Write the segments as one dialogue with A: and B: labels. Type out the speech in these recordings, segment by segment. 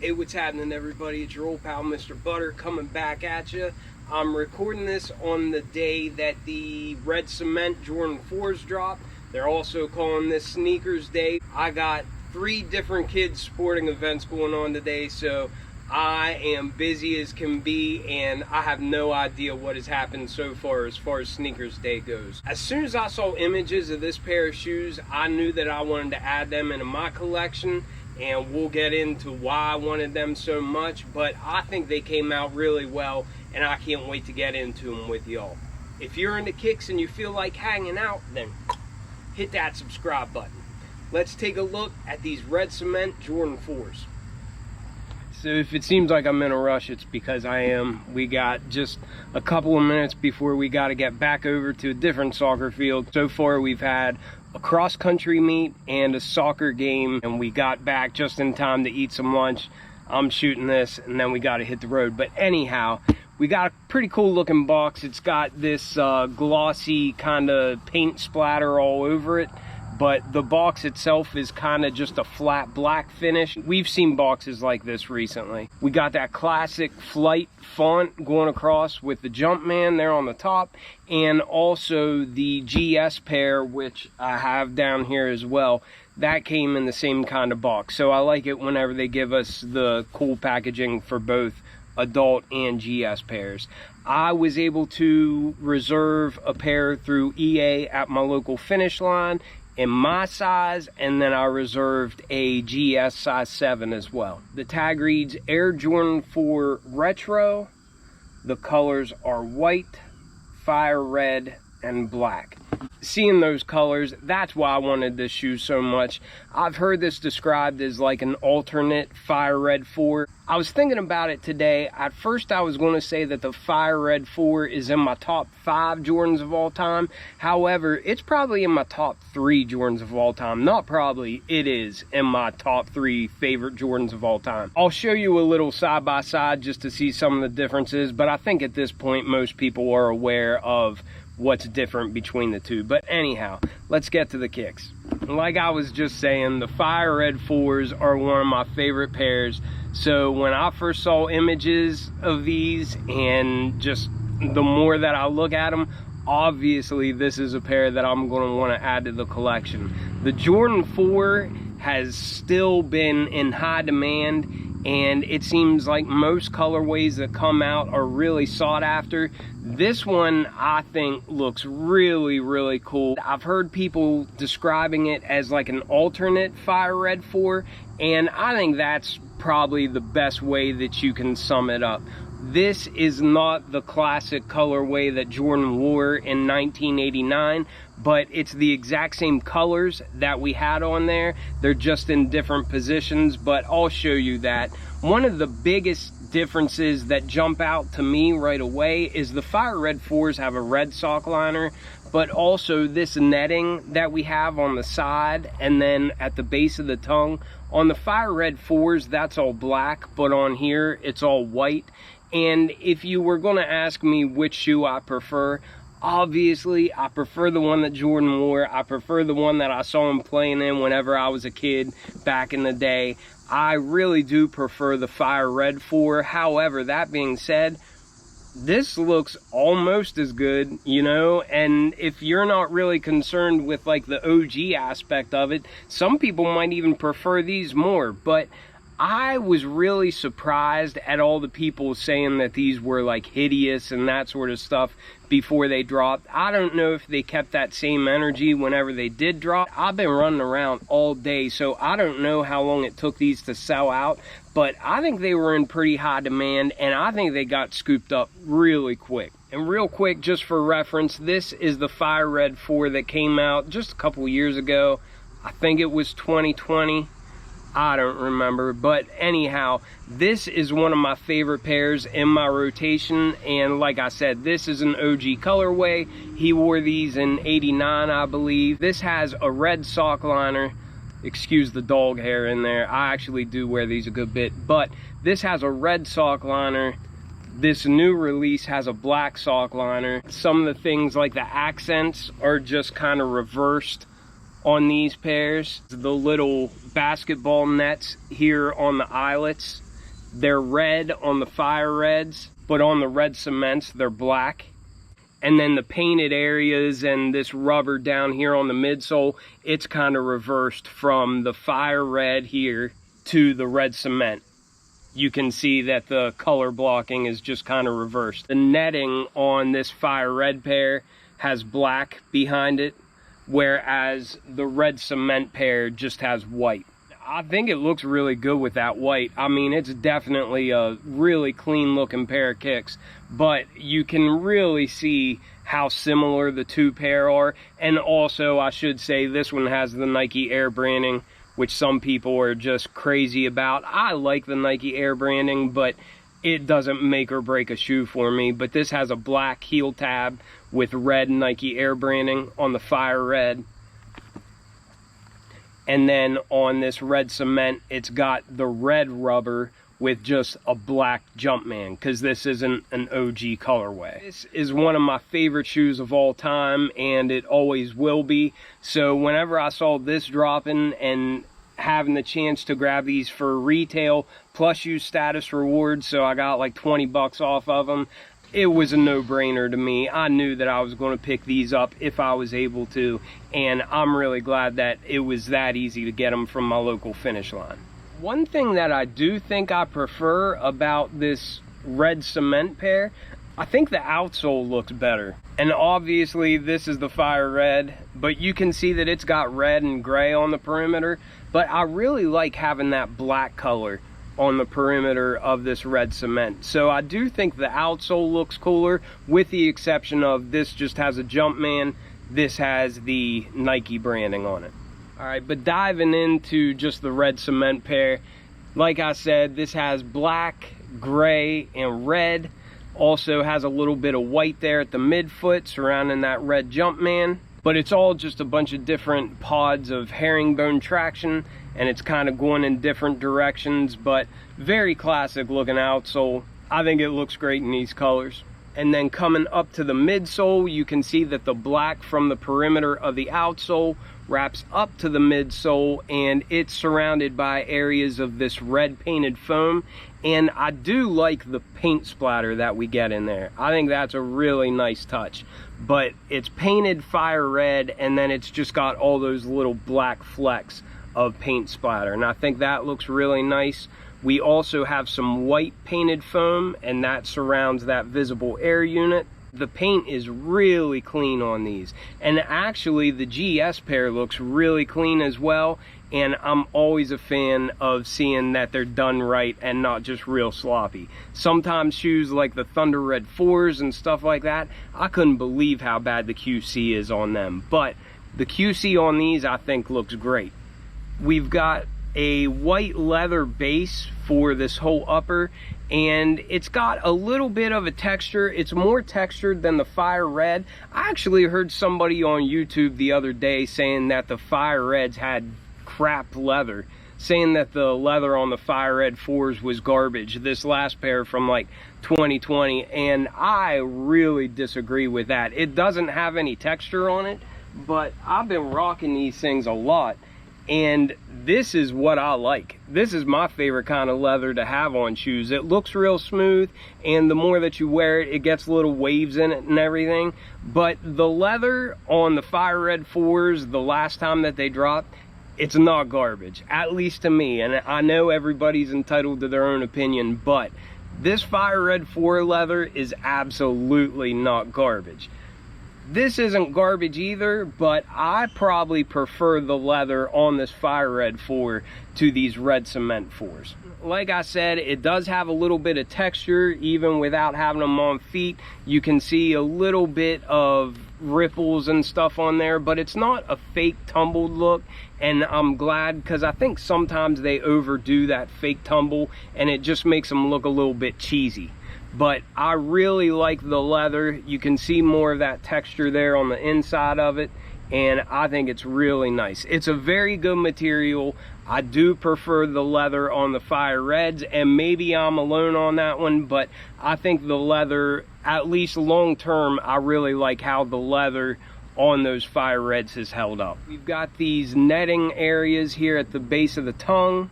A: Hey, what's happening, everybody? It's your old pal Mr. Butter coming back at you. I'm recording this on the day that the red cement Jordan 4s drop. They're also calling this Sneakers Day. I got 3 different kids sporting events going on today, so I am busy as can be, and I have no idea what has happened so far as Sneakers Day goes. As soon as I saw images of this pair of shoes, I knew that I wanted to add them into my collection, and we'll get into why I wanted them so much, but I think they came out really well, and I can't wait to get into them with y'all. If you're into kicks and you feel like hanging out, then hit that subscribe button. Let's take a look at these red cement Jordan 4s. So if it seems like I'm in a rush, it's because I am. We got just a couple of minutes before we got to get back over to a different soccer field. So far we've had a cross-country meet and a soccer game, and we got back just in time to eat some lunch. I'm shooting this, and then we got to hit the road. But anyhow, we got a pretty cool looking box. It's got this glossy kind of paint splatter all over it, but the box itself is kind of just a flat black finish. We've seen boxes like this recently. We got that classic Flight font going across with the Jumpman there on the top, and also the GS pair, which I have down here as well. That came in the same kind of box. So I like it whenever they give us the cool packaging for both adult and GS pairs. I was able to reserve a pair through EA at my local Finish Line in my size, and then I reserved a GS size 7 as well. The tag reads Air Jordan 4 Retro. The colors are white, fire red, and black. Seeing those colors, that's why I wanted this shoe so much. I've heard this described as like an alternate Fire Red 4. I was thinking about it today. At first I was going to say that the Fire Red 4 is in my top 5 Jordans of all time. However, it's probably in my top 3 Jordans of all time. Not probably, it is in my top 3 favorite Jordans of all time. I'll show you a little side by side just to see some of the differences, but I think at this point most people are aware of what's different between the two. But anyhow, let's get to the kicks. Like I was just saying, the Fire Red 4s are one of my favorite pairs. So when I first saw images of these, and just the more that I look at them, obviously this is a pair that I'm going to want to add to the collection. The Jordan 4 has still been in high demand, and it seems like most colorways that come out are really sought after. This one I think looks really, really cool. I've heard people describing it as like an alternate Fire Red 4, and I think that's probably the best way that you can sum it up. This is not the classic colorway that Jordan wore in 1989, but it's the exact same colors that we had on there. They're just in different positions, but I'll show you that. One of the biggest differences that jump out to me right away is the Fire Red 4s have a red sock liner, but also this netting that we have on the side and then at the base of the tongue. On the Fire Red 4s, that's all black, but on here it's all white. And if you were going to ask me which shoe I prefer, obviously I prefer the one that Jordan wore. I prefer the one that I saw him playing in whenever I was a kid back in the day. I really do prefer the Fire Red 4. However, that being said, this looks almost as good, you know, and if you're not really concerned with like the OG aspect of it, some people might even prefer these more. But I was really surprised at all the people saying that these were like hideous and that sort of stuff before they dropped. I don't know if they kept that same energy whenever they did drop. I've been running around all day, so I don't know how long it took these to sell out, but I think they were in pretty high demand, and I think they got scooped up really quick. And real quick, just for reference, this is the Fire Red 4 that came out just a couple years ago. I think it was 2020. I don't remember, but anyhow, this is one of my favorite pairs in my rotation, and like I said, this is an OG colorway. He wore these in '89, I believe. This has a red sock liner. Excuse the dog hair in there. I actually do wear these a good bit, but this has a red sock liner. This new release has a black sock liner. Some of the things like the accents are just kind of reversed on these pairs. The little basketball nets here on the eyelets they're red on the fire reds, but on the red cements, they're black. And then the painted areas and this rubber down here on the midsole, it's kind of reversed from the fire red here to the red cement. You can see that the color blocking is just kind of reversed. The netting on this fire red pair has black behind it, whereas the red cement pair just has white. I think it looks really good with that white. I mean, it's definitely a really clean looking pair of kicks, but you can really see how similar the two pair are. And also, I should say, this one has the Nike Air branding, which some people are just crazy about. I like the Nike Air branding, but it doesn't make or break a shoe for me. But this has a black heel tab with red Nike Air branding on the fire red. And then on this red cement, it's got the red rubber with just a black Jumpman, because this isn't an OG colorway. This is one of my favorite shoes of all time, and it always will be. So whenever I saw this dropping and having the chance to grab these for retail, plus use status rewards, so I got like 20 bucks off of them, it was a no-brainer to me. I knew that I was going to pick these up if I was able to, and I'm really glad that it was that easy to get them from my local Finish Line. One thing that I do think I prefer about this red cement pair, I think the outsole looks better. And obviously this is the fire red, but you can see that it's got red and gray on the perimeter, but I really like having that black color on the perimeter of this red cement. So I do think the outsole looks cooler, with the exception of this just has a Jumpman, this has the Nike branding on it. All right, but diving into just the red cement pair, like I said, this has black, gray, and red. Also has a little bit of white there at the midfoot surrounding that red Jumpman. But it's all just a bunch of different pods of herringbone traction, and it's kind of going in different directions, but very classic looking outsole. I think it looks great in these colors. And then coming up to the midsole, you can see that the black from the perimeter of the outsole wraps up to the midsole, and it's surrounded by areas of this red painted foam. And I do like the paint splatter that we get in there. I think that's a really nice touch. But it's painted fire red, and then it's just got all those little black flecks of paint splatter, and I think that looks really nice. We also have some white painted foam, and that surrounds that visible air unit. The paint is really clean on these, and actually the GS pair looks really clean as well, and I'm always a fan of seeing that they're done right and not just real sloppy. Sometimes shoes like the Thunder Red 4s and stuff like that, I couldn't believe how bad the QC is on them, but the QC on these I think looks great. We've got a white leather base for this whole upper, and it's got a little bit of a texture. It's more textured than the fire red. I actually heard somebody on YouTube the other day saying that the fire reds had crap leather, saying that the leather on the fire red 4s was garbage, this last pair from like 2020, and I really disagree with that. It doesn't have any texture on it, but I've been rocking these things a lot, and this is what I like. This is my favorite kind of leather to have on shoes. It looks real smooth, and the more that you wear it, it gets little waves in it and everything. But the leather on the fire red 4s, the last time that they dropped, it's not garbage, at least to me. And I know everybody's entitled to their own opinion, but this fire red 4 leather is absolutely not garbage. This isn't garbage either, but I probably prefer the leather on this fire red 4 to these red cement 4s. Like I said, it does have a little bit of texture even without having them on feet. You can see a little bit of ripples and stuff on there, but it's not a fake tumbled look, and I'm glad, because I think sometimes they overdo that fake tumble and it just makes them look a little bit cheesy. But I really like the leather. You can see more of that texture there on the inside of it, and I think it's really nice. It's a very good material. I do prefer the leather on the fire reds, and maybe I'm alone on that one, but I think the leather, at least long term, I really like how the leather on those fire reds has held up. We've got these netting areas here at the base of the tongue,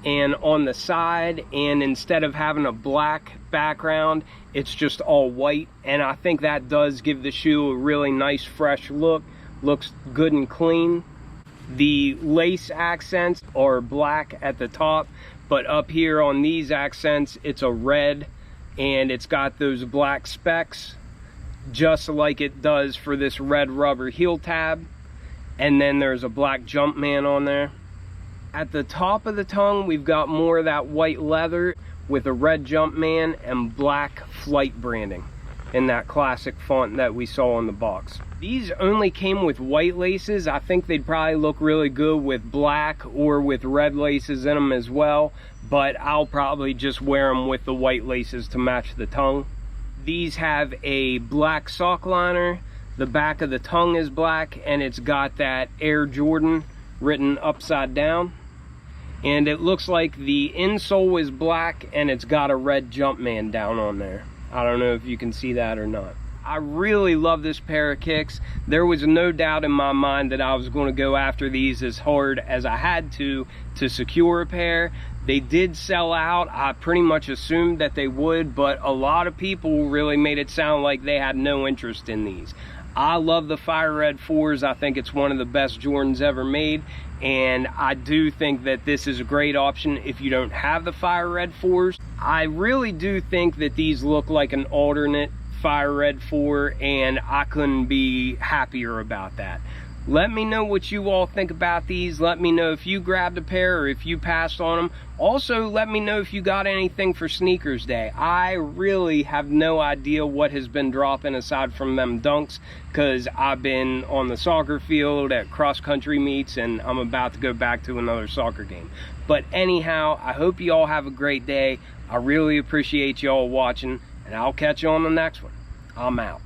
A: and on the side, and instead of having a black background, it's just all white, and I think that does give the shoe a really nice fresh look. Looks good and clean. The lace accents are black at the top, but up here on these accents it's a red, and it's got those black specks just like it does for this red rubber heel tab, and then there's a black Jumpman on there. At the top of the tongue we've got more of that white leather with a red Jumpman and black Flight branding in that classic font that we saw on the box. These only came with white laces. I think they'd probably look really good with black or with red laces in them as well, but I'll probably just wear them with the white laces to match the tongue. These have a black sock liner, the back of the tongue is black, and it's got that Air Jordan written upside down. And it looks like the insole is black and it's got a red Jumpman down on there. I don't know if you can see that or not. I really love this pair of kicks. There was no doubt in my mind that I was going to go after these as hard as I had to secure a pair. They did sell out. I pretty much assumed that they would, but a lot of people really made it sound like they had no interest in these. I love the Fire Red 4s. I think it's one of the best Jordans ever made, and I do think that this is a great option if you don't have the Fire Red 4s. I really do think that these look like an alternate Fire Red 4, and I couldn't be happier about that. Let me know what you all think about these. Let me know if you grabbed a pair or if you passed on them. Also, let me know if you got anything for Sneakers Day. I really have no idea what has been dropping aside from them dunks, because I've been on the soccer field at cross-country meets, and I'm about to go back to another soccer game. But anyhow, I hope you all have a great day. I really appreciate you all watching, and I'll catch you on the next one. I'm out.